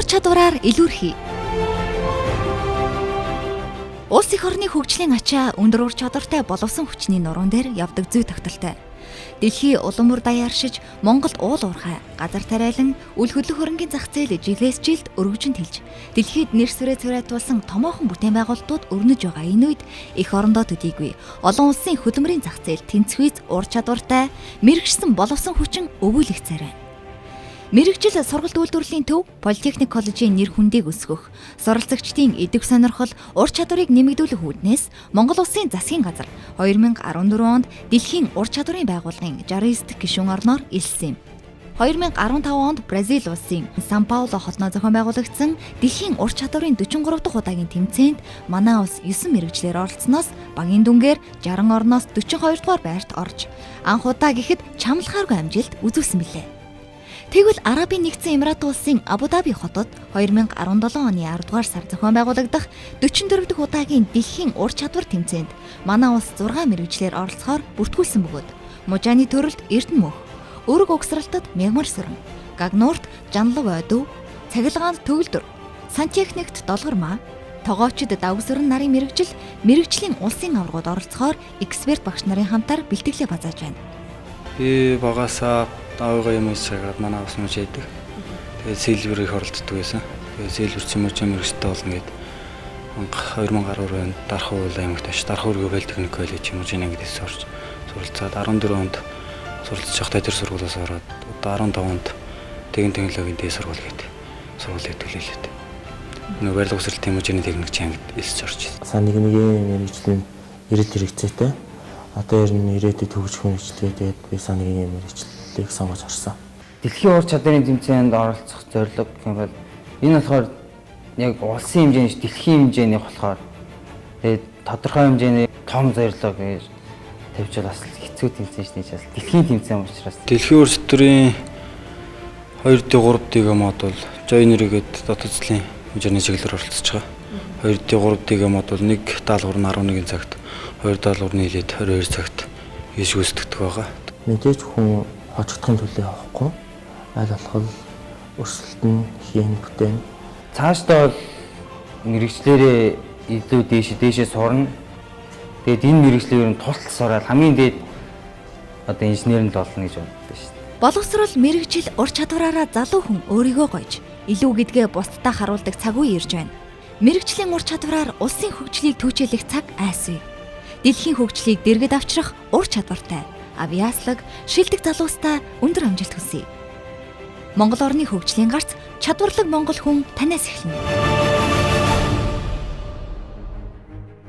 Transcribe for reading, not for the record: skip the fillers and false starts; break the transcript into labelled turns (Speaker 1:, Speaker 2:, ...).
Speaker 1: Ур чадвараар илүүрхий. Улс их орны хөгжлийн ачаа өндөр ур чадвартай боловсон хүчний нуруунд дээр явдаг зүй тогтолтой. Дэлхий улам бүр даяар шиж Монголд уул уурхай, газар тариалан, үл хөдлөх хөрөнгийн зах зээл жилээс жилд өргөжөнд хэлж, дэлхийд нэр сүрээ цураатуулсан томоохон бүтээн байгуулалтууд өрнөж байгаа энэ үед эх орондоо төдийгүй олон улсын хөдөлмөрийн зах зээл тэнцвэз ур чадвартай, мэрэгчсэн боловсон хүчин өвүүлэх царай. Мэргэжил сургалт үйлдвэрлэлийн төв Политехник коллежийн нэр хүндийг өсгөх, суралцагчдын эдэг сонирхол, ур чадварыг нэмэгдүүлэх үүднээс Монгол Улсын засгийн газар 2014 онд дэлхийн ур чадварын байгууллагын 69 дахь гишүүн орноор элсэн юм. 2015 онд Бразил улсын Сан Пауло хотноо зохион байгуулагдсан дэлхийн ур чадварын 43 дахь удаагийн тэмцээнд манай улс 9 мэргэжлэр оролцсноос багийн дүнгээр 60 орноос 42 дугаар байрт орж анх удаа гэхэд чамлахааргүй амжилт үзүүлсэн билээ. Тэгвэл Арабын нэгдсэн Эмират улсын Абу Даби хотод 2017 оны 10 дугаар сар зохион байгуулагдах 44 дахь удаагийн дэлхийн ур чадвар тэмцээнд манай улс 6 мэргэжлэр оролцохоор бүртгүүлсэн бөгөөд Мужааны төрөлд Эрдэнэ мөх, Өрөг угсралтад Мягмар сүрэн, Гагнуурт Жанлав ойдов, Цахилгаанд Төгөлдөр, Сантехникт Долгормаа, Тогоочид Давгсүрэн нарын мэргэжлийн улсын аваргууд оролцохоор эксперт багш нарын хамтаар бэлтгэлээ базааж байна.
Speaker 2: Би багасаа авигаа юм хийсгээд манай ус мөж яадаг. Тэгээд сэлбэр их оролцдог байсан. Тэгээд сэлбэр чимэрч мэрэгчтэй болно гэд 2012 онд Дархан уул аймагт аш Дархан өргөө Политехник коллеж чимэрчийн ангидээс орж суралцаад 14 онд суралцж явахдаа тэр сургуулиас ороод одоо 15 онд техник технологийн дээд сургууль гэдэг сургуулийг төлөөлөд. Нөгөө барилга угсралтын мужийн техникчийн ангид элсэж орж байна.
Speaker 3: Сан нэгний мэрэгжлийн эрэл хэрэгцээтэй одоо ер нь ирээдүйд төгсөх мэрэгчлээ тэгээд би сан нэгний мэрэгчлэлийг сонгож орсон.
Speaker 4: Дэлхийн ур чадварын тэмцээнд оролцох зорилго гэх юм бол энэ болохоор яг улсын хэмжээний дэлхийн хэмжээний болохоор тэгээд тодорхой хэмжээний том зорилго гэж тавьж бас хэцүү тэмцээн шнийч бас дэлхийн тэмцээн учраас
Speaker 2: дэлхийн ур чадварын 2D 3D мод бол Joiner-гээд дотоод зэлийн хэмжээний чиглэлээр оролцож байгаа. 2D 3D мод бол нэг даалгавар нь 11 цагт, 2 даалгавар нь нийлээд 22 цагт хийж гүйцэтгэдэг байгаа.
Speaker 3: Мэдээж хүн хожигдохын төлөө авахгүй аль болох өрсөлдөлт нь хийн бүтээн.
Speaker 4: цаашдаа бол мэрэгчлэрээ илүү дээшээ сурна. Тэгээд энэ мэрэгчлэр нь тултал сураад хамгийн дээд одоо инженеринд болно гэж боддог шүү дээ.
Speaker 1: Боловсрол мэргэжил ур чадвараараа залуу хүн өөрийгөө гойж, илүү гэдгээ бусдад харуулдаг цаг үе ирж байна. Мэргэжлийн ур чадвараар улсын хөгжлийг түүчээлэх цаг айсвэ. Дэлхийн хөгжлийг дэргэд авчрах ур чадвартай, авиаслаг, шилдэг залуустай өндөр амжилт хүсье. Монгол орны хөгжлийн гарц чадварлаг монгол хүн танаас эхэлнэ.